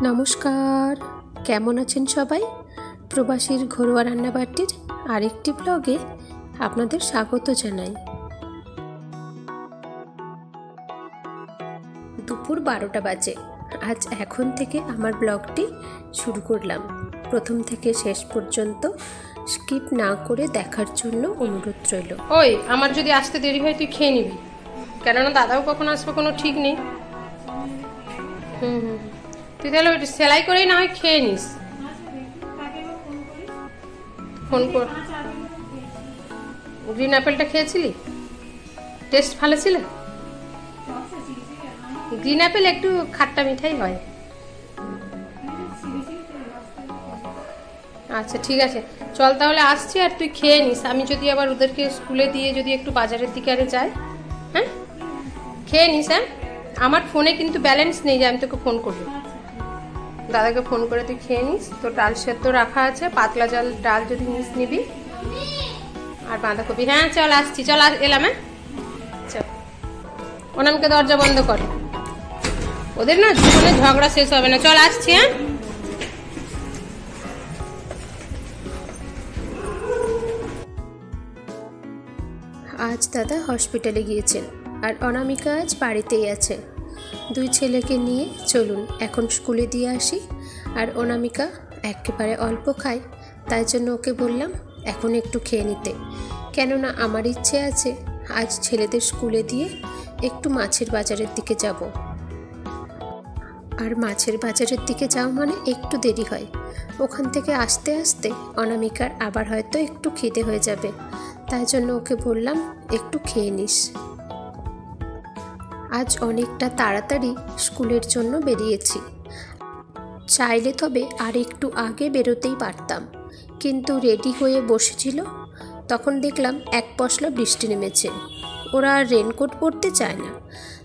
নমস্কার, কেমন আছেন সবাই? প্রবাসীর ঘরোয়া রান্নাবাটির আরেকটি ব্লগে আপনাদের স্বাগত জানাই। দুপুর 12টা বাজে। আজ এখন থেকে আমার ব্লগটি শুরু করলাম। প্রথম থেকে শেষ পর্যন্ত স্কিপ না করে দেখার জন্য অনুরোধ রইল। ওই আমার যদি আসতে দেরি হয় তুই খেয়ে নিবি, কেননা দাদাও কখন আসবে কোনো ঠিক নেই। তুই তাহলে ওইটা সেলাই করেই না হয় খেয়ে নিস। ফোন কর। গ্রিন অ্যাপেলটা খেয়েছিলি? টেস্ট ভালো ছিল? গ্রিন অ্যাপেল একটু খাট্টা মিঠাই হয়। আচ্ছা ঠিক আছে, চল তাহলে আসছি, আর তুই খেয়ে নিস। আমি যদি আবার ওদেরকে স্কুলে দিয়ে যদি একটু বাজারের দিকে আরে যাই, হ্যাঁ খেয়ে নিস। হ্যাঁ, আমার ফোনে কিন্তু ব্যালেন্স নেই যে আমি তোকে ফোন করবো। দাদাকে ফোন করে তুই খেয়ে নিস। তো ডাল সেদ্ধ রাখা আছে, পাতলা ডাল যদি নিবি, আর বাঁধাকপি। হ্যাঁ চল আসছি, চল এলাম। হ্যাঁ চল। ওনামকে দরজা বন্ধ কর, ওদের না জীবনে ঝগড়া শেষ হবে না। চল আসছি। হ্যাঁ আজ দাদা হসপিটালে গিয়েছেন, আর অনামিকা আজ বাড়িতেই আছে। দুই ছেলেকে নিয়ে চলুন এখন স্কুলে দিয়ে আসি। আর অনামিকা একেবারে অল্প খায়, তাই জন্য ওকে বললাম এখন একটু খেয়ে নিতে, কেননা আমার ইচ্ছে আছে আজ ছেলেদের স্কুলে দিয়ে একটু মাছের বাজারের দিকে যাব। আর মাছের বাজারের দিকে যাওয়া মানে একটু দেরি হয়। ওখান থেকে আসতে আসতে অনামিকার আবার হয়তো একটু খিদে হয়ে যাবে, তাই জন্য ওকে বললাম একটু খেয়ে নিস। আজ অনেকটা তাড়াতাড়ি স্কুলের জন্য বেরিয়েছি। চাইলে তবে আর একটু আগে বেরোতেই পারতাম, কিন্তু রেডি হয়ে বসেছিল, তখন দেখলাম এক পশলা বৃষ্টি নেমেছে। ওরা আর রেনকোট পরতে চায় না,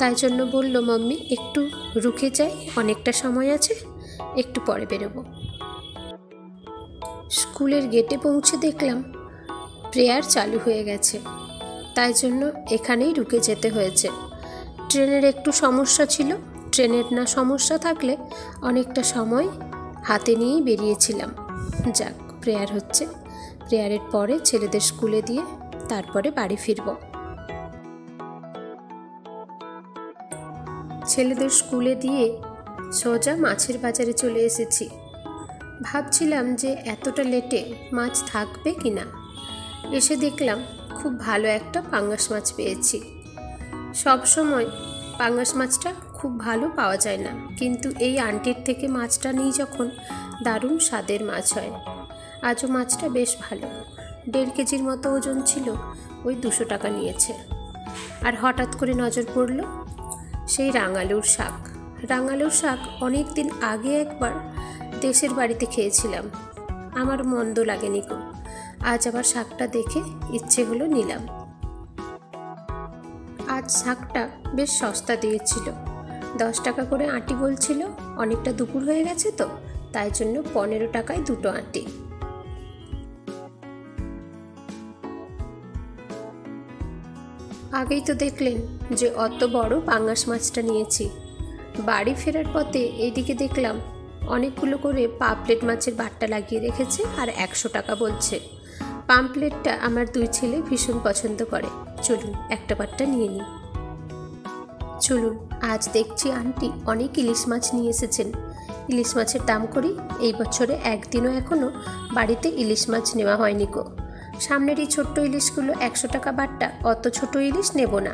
তাই জন্য বলল মাম্মি একটু রুকে যাই, অনেকটা সময় আছে, একটু পরে বেরোবো। স্কুলের গেটে পৌঁছে দেখলাম প্রেয়ার চালু হয়ে গেছে, তাই জন্য এখানেই রুকে যেতে হয়েছে। ট্রেনের একটু সমস্যা ছিল, ট্রেনের না সমস্যা থাকলে অনেকটা সময় হাতে নিয়েই বেরিয়েছিলাম। যাক, প্রেয়ার হচ্ছে, প্রেয়ারের পরে ছেলেদের স্কুলে দিয়ে তারপরে বাড়ি ফিরব। ছেলেদের স্কুলে দিয়ে সোজা মাছের বাজারে চলে এসেছি। ভাবছিলাম যে এতটা লেটে মাছ থাকবে কি না। এসে দেখলাম খুব ভালো একটা পাঙ্গাস মাছ পেয়েছি। সব সময় পাঙ্গাস মাছটা খুব ভালো পাওয়া যায় না, কিন্তু এই আন্টির থেকে মাছটা নিই যখন, দারুণ স্বাদের মাছ হয়। আজও মাছটা বেশ ভালো, 1.5 কেজির মতো ওজন ছিল। ওই 200 টাকা নিয়েছে। আর হঠাৎ করে নজর পড়ল সেই রাঙালুর শাক। রাঙালুর শাক অনেক দিন আগে একবার দেশের বাড়িতে খেয়েছিলাম, আমার মন্দ লাগেনি গো। আজ আবার শাকটা দেখে ইচ্ছে হলো, নিলাম। আজ শাকটা বেশ সস্তা দিয়েছিল, 10 টাকা করে আঁটি বলছিল। অনেকটা দুপুর হয়ে গেছে তো, তাই জন্য 15 টাকায় 2টো আঁটি। আগেই তো দেখলেন যে অত বড় পাঙ্গাস মাছটা নিয়েছি। বাড়ি ফেরার পথে এইদিকে দেখলাম অনেকগুলো করে পাপলেট মাছের বাট্টা লাগিয়ে রেখেছে, আর 100 টাকা বলছে। পাম্পলেটটা আমার 2 ছেলে ভীষণ পছন্দ করে। চলুন একটা বাট্টা নিয়ে নিই। চলুন, আজ দেখছি আন্টি অনেক ইলিশ মাছ নিয়ে এসেছেন। ইলিশ মাছের দাম করি, এই বছরে একদিনও এখনও বাড়িতে ইলিশ মাছ নেওয়া হয়নি গো। সামনের এই ছোট্ট ইলিশগুলো 100 টাকা বাট্টা, অত ছোট ইলিশ নেব না।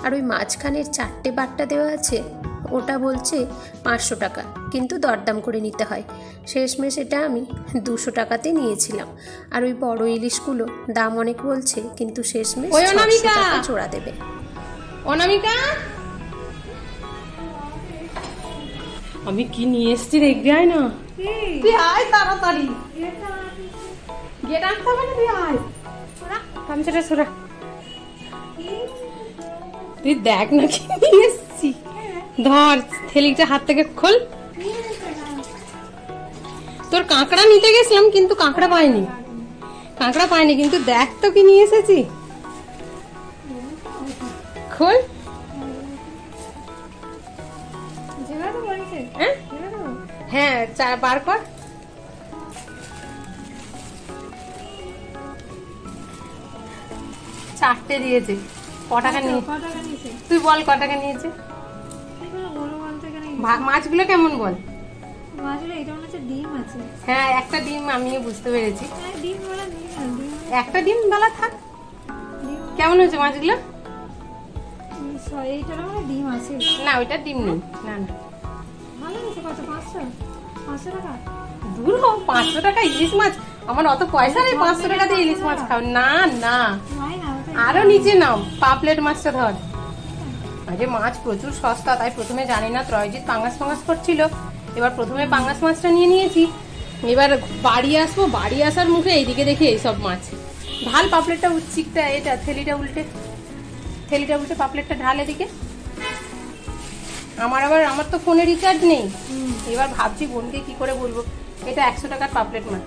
আর ওই মাঝখানের 4টে বাট্টা দেওয়া আছে, ওটা বলছে 500 টাকা, কিন্তু দরদাম করে নিতে হয়। শেষমেশ এটা আমি 200 টাকাতে নিয়েছিলাম। আর ওই বড় ইলিশগুলো দাম অনেক বলছে, কিন্তু শেষমেশ 600 টাকা জোড়া দেবে। অনামিকা, আমি কি নিয়ে এসছি দেখবি? আয় না, তুই আয় তাড়াতাড়ি। গেট আনতে হবে না, তুই আয়। গামছাটা সরা, তুই দেখ না কি নিয়ে এসছি। ধর থেলিটা হাত থেকে খোল। তোর কাঁকড়া নিতে গেছিলাম কিন্তু কাঁকড়া পাইনি, কিন্তু দেখ তো কি নিয়ে এসেছি। খোল। হ্যাঁ বার কর। চারটে দিয়েছে। ক টাকা নিয়ে তুই বল, ক টাকা নিয়েছে? মাছগুলো কেমন বল? হ্যাঁ একটা ডিম আমিও বুঝতে পেরেছি। একটা ডিম বেলা থাক। কেমন হয়েছে মাছগুলো? না ওইটা ডিম নেই। না না দূর হোক, 500 টাকা ইলিশ মাছ। আমার অত পয়সা নেই 500 টাকা দিয়ে ইলিশ মাছ খাও। না না আরো নিচে নাও, পাপলেট মাছটা ধর। আরে মাছ প্রচুর সস্তা, তাই প্রথমে জানি না ত্রয়জিৎ পাঙ্গাস করছিল। এবার প্রথমে পাঙ্গাস মাছটা নিয়ে নিয়েছি। এবার বাড়ি আসবো, বাড়ি আসার মুখে এইদিকে দেখি এইসব মাছ। ঢাল পাপলেটটা, চিকটা এটা থেলিটা উল্টে পাপলেটটা ঢাল এদিকে। আমার তো ফোনে রিচার্জ নেই। এবার ভাবছি বোনকে কি করে বলবো। এটা 100 টাকার পাপলেট মাছ।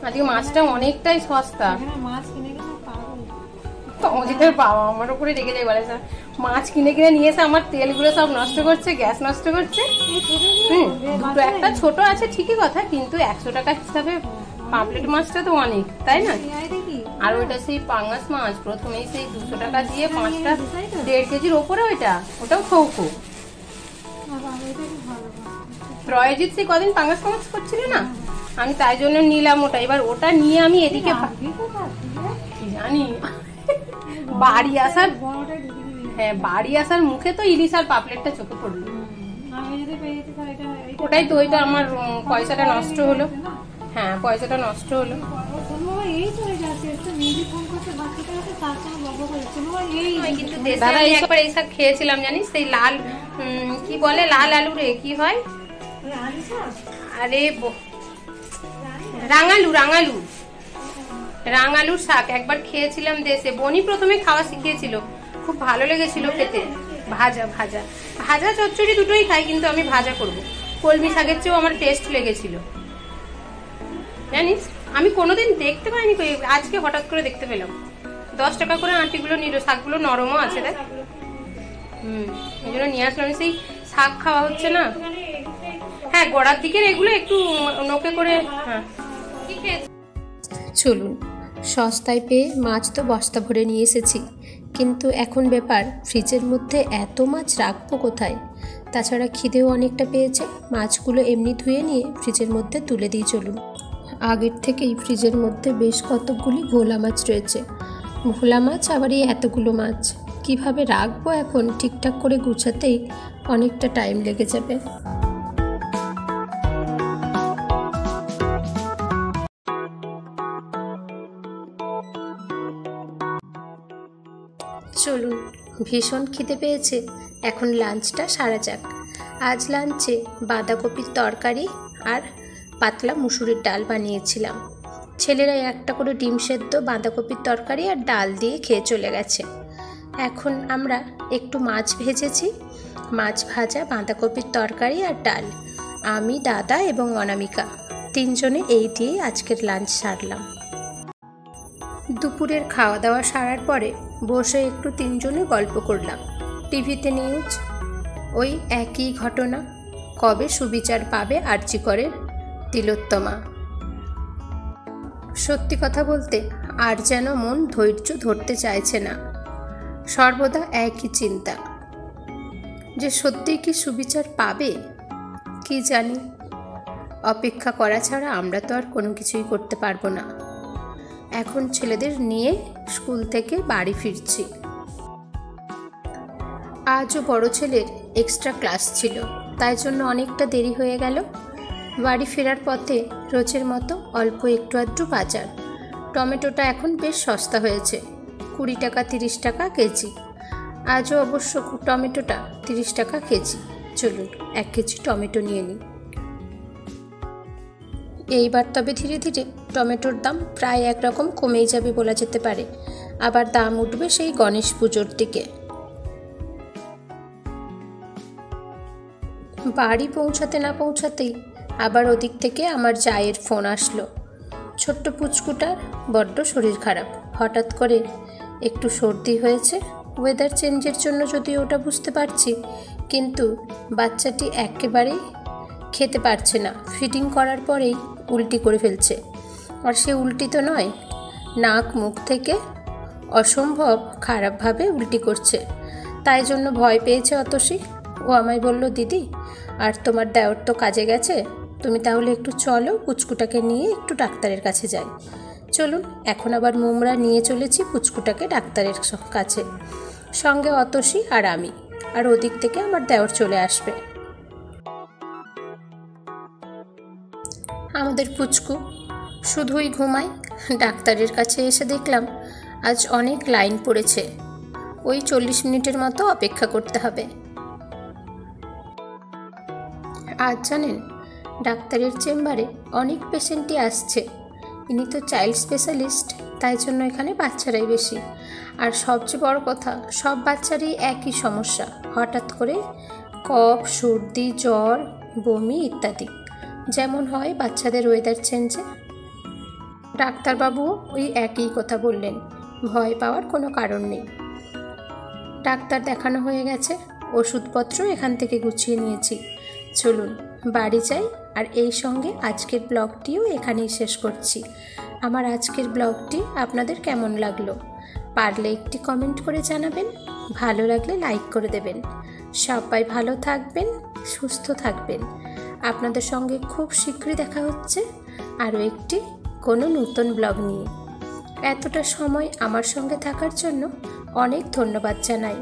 আজকে মাছটা অনেকটাই সস্তা। অজিতের বাবা আমার উপরে রেগে যায়, বলে মাছ কিনে নিয়ে এসে আমার তেলগুলো সব নষ্ট করছে, গ্যাস নষ্ট করছে। দুটো একটা ছোট আছে ঠিকই কথা, কিন্তু 100 টাকা হিসাবে পাপলেট মাছটা তো অনেক, তাই না? আর ওইটা সেই পাঙ্গাস মাছ, প্রথমেই সেই 200 টাকা দিয়ে 5টা 1.5 কেজির ওপরে, ওটাও খৌখো। ত্রয়জিৎ সেই কদিন পাঙ্গাস করছিল না, আমি তাই জন্য নিলাম ওটা। এবার ওটা নিয়ে আমি এদিকে জানি বাড়ি আসার মুখে তো ইলিশ আর পাপলেটটা চোখে পড়লো। ওটাই তো, ওইটা আমার পয়সাটা নষ্ট হলো। হ্যাঁ পয়সাটা নষ্ট হলো। দাদা এইসব খেয়েছিলাম জানিস, সেই লাল কি বলে, লাল আলু রে কি হয়, আরে রাঙালুর শাক একবার খেয়েছিলাম দেশে। বনি প্রথমে খাওয়া শিখিয়েছিল, খুব ভালো লেগেছিল খেতে। ভাজা চচ্চড়ি দুটোই খাই, কিন্তু আমি ভাজা করব। কলমি শাকের চেয়েও আমার টেস্ট লেগেছিল জানিস। আমি কোনোদিন দেখতে পাইনি, আজকে হঠাৎ করে দেখতে পেলাম। 10 টাকা করে আঁটিগুলো নিল, শাকগুলো নরমও আছে দেখ। এই জন্য নিয়ে আসলাম। সেই শাক খাওয়া হচ্ছে না। হ্যাঁ গোড়ার দিকের এগুলো একটু নোকে করে। হ্যাঁ চলুন, সস্তায় পেয়ে মাছ তো বস্তা ভরে নিয়ে এসেছি, কিন্তু এখন ব্যাপার ফ্রিজের মধ্যে এত মাছ রাখবো কোথায়। তাছাড়া খিদেও অনেকটা পেয়েছে। মাছগুলো এমনি ধুয়ে নিয়ে ফ্রিজের মধ্যে তুলে দিই। চলুন, আগের থেকেই ফ্রিজের মধ্যে বেশ কতগুলি ভোলা মাছ রয়েছে। ভোলা মাছ আবার এই এতগুলো মাছ কিভাবে রাখবো এখন ঠিকঠাক করে গুছাতেই অনেকটা টাইম লেগে যাবে। চলুন, ভীষণ খিদে পেয়েছে, এখন লাঞ্চটা সারা যাক। আজ লাঞ্চে বাঁধাকপির তরকারি আর পাতলা মুসুরির ডাল বানিয়েছিলাম। ছেলেরা একটা করে ডিম সেদ্ধ, বাঁধাকপির তরকারি আর ডাল দিয়ে খেয়ে চলে গেছে। এখন আমরা একটু মাছ ভেজেছি। মাছ ভাজা, বাঁধাকপির তরকারি আর ডাল। আমি, দাদা এবং অনামিকা 3 জনে এই দিয়েই আজকের লাঞ্চ সারলাম। দুপুরের খাওয়া দাওয়া সারার পরে বসে একটু 3 জনে গল্প করলাম। টিভিতে নিউজ, ওই একই ঘটনা, কবে সুবিচার পাবে আরজি করের তিলোত্তমা। সত্যি কথা বলতে আর যেন মন ধৈর্য ধরতে চাইছে না। সর্বদা একই চিন্তা যে সত্যিই কি সুবিচার পাবে, কি জানি। অপেক্ষা করা ছাড়া আমরা তো আর কোনো কিছুই করতে পারবো না। এখন ছেলেদের নিয়ে স্কুল থেকে বাড়ি ফিরছি। আজও বড় ছেলের এক্সট্রা ক্লাস ছিল, তাই জন্য অনেকটা দেরি হয়ে গেল। বাড়ি ফেরার পথে রোজের মতো অল্প একটু আধটু বাজার। টমেটোটা এখন বেশ সস্তা হয়েছে, 20 টাকা 30 টাকা কেজি। আজও অবশ্য টমেটোটা 30 টাকা কেজি। চলুন 1 কেজি টমেটো নিয়ে নিই। এইবার তবে ধীরে ধীরে টমেটোর দাম প্রায় একরকম কমেই যাবে বলা যেতে পারে। আবার দাম উঠবে সেই গণেশ পুজোর দিকে। বাড়ি পৌঁছাতে না পৌঁছাতেই আবার ওদিক থেকে আমার জায়ের ফোন আসলো। ছোট্ট পুচকুটার বড্ড শরীর খারাপ, হঠাৎ করে একটু সর্দি হয়েছে। ওয়েদার চেঞ্জের জন্য যদিও ওটা বুঝতে পারছি, কিন্তু বাচ্চাটি একেবারেই খেতে পারছে না। ফিডিং করার পরেই উল্টি করে ফেলছে। আর সে উল্টি তো নয়, নাক মুখ থেকে অসম্ভব খারাপভাবে উল্টি করছে। তাই জন্য ভয় পেয়েছে অতসী। ও আমায় বলল, দিদি আর তোমার দেওর তো কাজে গেছে, তুমি তাহলে একটু চলো, পুচকুটাকে নিয়ে একটু ডাক্তারের কাছে যাই। চলুন, এখন আবার মোমরা নিয়ে চলেছি পুচকুটাকে ডাক্তারের কাছে, সঙ্গে অতসী আর আমি। আর ওদিক থেকে আমার দেওর চলে আসবে। আমাদের পুচকু শুধুই ঘুমায়। ডাক্তারের কাছে এসে দেখলাম আজ অনেক লাইন পড়েছে। ওই 40 মিনিটের মতো অপেক্ষা করতে হবে। আজ জানেন, ডাক্তারের চেম্বারে অনেক পেশেন্টই আসছে। ইনি তো চাইল্ড স্পেশালিস্ট, তাই জন্য এখানে বাচ্চারাই বেশি। আর সবচেয়ে বড় কথা, সব বাচ্চারই একই সমস্যা, হঠাৎ করে কফ, সর্দি, জ্বর, বমি ইত্যাদি, যেমন হয় বাচ্চাদের ওয়েদার চেঞ্জে। ডাক্তারবাবুও ওই একই কথা বললেন, ভয় পাওয়ার কোনো কারণ নেই। ডাক্তার দেখানো হয়ে গেছে, ওষুধপত্র এখান থেকে গুছিয়ে নিয়েছি। চলুন বাড়ি যাই। আর এই সঙ্গে আজকের ব্লগটিও এখানেই শেষ করছি। আমার আজকের ব্লগটি আপনাদের কেমন লাগলো পারলে একটি কমেন্ট করে জানাবেন, ভালো লাগলে লাইক করে দেবেন। সবাই ভালো থাকবেন, সুস্থ থাকবেন। আপনাদের সঙ্গে খুব শীঘ্রই দেখা হচ্ছে আরও একটি কোনো নতুন ব্লগ নিয়ে। এতটা সময় আমার সঙ্গে থাকার জন্য অনেক ধন্যবাদ জানাই।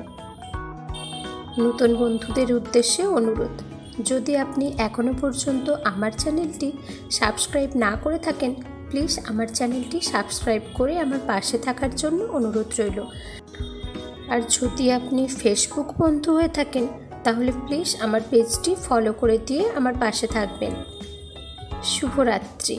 নতুন বন্ধুদের উদ্দেশ্যে অনুরোধ, যদি আপনি এখনও পর্যন্ত আমার চ্যানেলটি সাবস্ক্রাইব না করে থাকেন, প্লিজ আমার চ্যানেলটি সাবস্ক্রাইব করে আমার পাশে থাকার জন্য অনুরোধ রইল। আর যদি আপনি ফেসবুক বন্ধু হয়ে থাকেন, তাহলে প্লিজ আমার পেজটি ফলো করে দিয়ে আমার পাশে থাকবেন। শুভরাত্রি।